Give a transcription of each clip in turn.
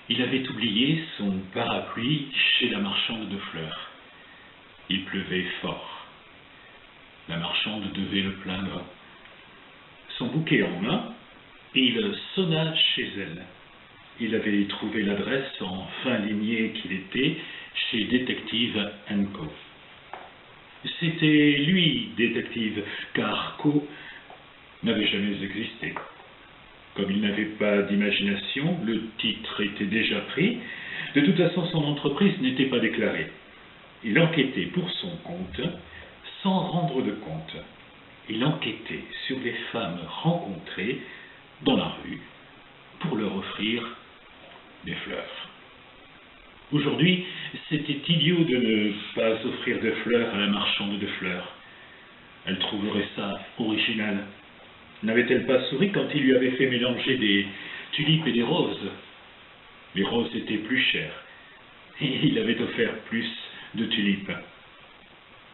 Il avait oublié son parapluie chez la marchande de fleurs. Il pleuvait fort. La marchande devait le plaindre. Son bouquet en main, il sonna chez elle. Il avait trouvé l'adresse en fin limier qu'il était chez Détective Co. C'était lui, Détective, car Co n'avait jamais existé. Comme il n'avait pas d'imagination, le titre était déjà pris. De toute façon, son entreprise n'était pas déclarée. Il enquêtait pour son compte, sans rendre de compte. Il enquêtait sur les femmes rencontrées dans la rue pour leur offrir des fleurs. Aujourd'hui, c'était idiot de ne pas offrir de fleurs à la marchande de fleurs. Elle trouverait ça original. N'avait-elle pas souri quand il lui avait fait mélanger des tulipes et des roses? Les roses étaient plus chères, et il avait offert plus de tulipes.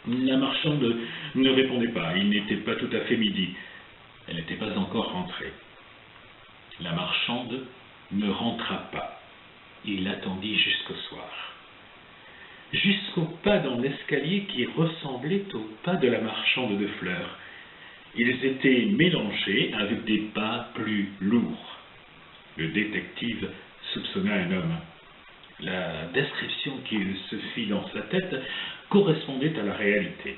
La marchande ne répondait pas, il n'était pas tout à fait midi. Elle n'était pas encore rentrée. La marchande ne rentra pas. Il attendit jusqu'au soir. Jusqu'au pas dans l'escalier qui ressemblait au pas de la marchande de fleurs. Ils étaient mélangés avec des pas plus lourds. Le détective soupçonna un homme. La description qu'il se fit dans sa tête correspondait à la réalité.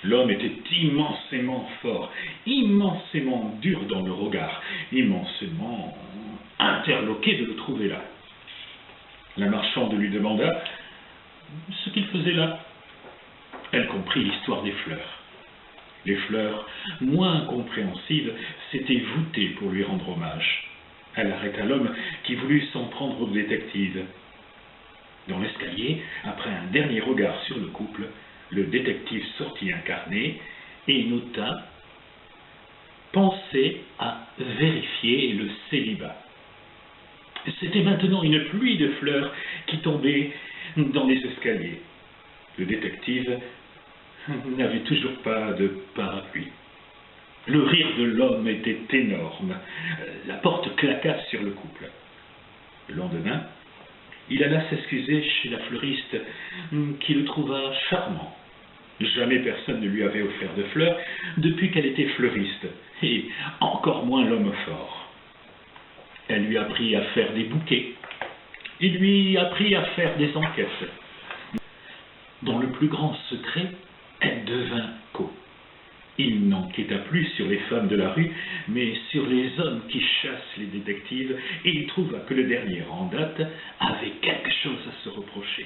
L'homme était immensément fort, immensément dur dans le regard, immensément interloqué de le trouver là. La marchande lui demanda ce qu'il faisait là. Elle comprit l'histoire des fleurs. Les fleurs, moins compréhensives, s'étaient voûtées pour lui rendre hommage. Elle arrêta l'homme qui voulut s'en prendre au détective. Dans l'escalier, après un dernier regard sur le couple, le détective sortit un carnet et nota « Pensez à vérifier le célibat ». C'était maintenant une pluie de fleurs qui tombait dans les escaliers. Le détective n'avait toujours pas de parapluie. Le rire de l'homme était énorme. La porte claqua sur le couple. Le lendemain, il alla s'excuser chez la fleuriste qui le trouva charmant. Jamais personne ne lui avait offert de fleurs depuis qu'elle était fleuriste, et encore moins l'homme fort. Elle lui apprit à faire des bouquets. Il lui apprit à faire des enquêtes. Dans le plus grand secret, elle devint Co. Il n'enquêta plus sur les femmes de la rue, mais sur les hommes qui chassent les détectives, et il trouva que le dernier en date avait quelque chose à se reprocher.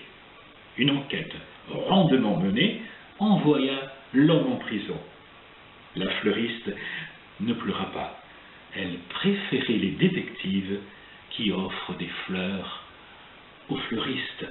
Une enquête rondement menée envoya l'homme en prison. La fleuriste ne pleura pas. Elle préférait les détectives qui offrent des fleurs aux fleuristes.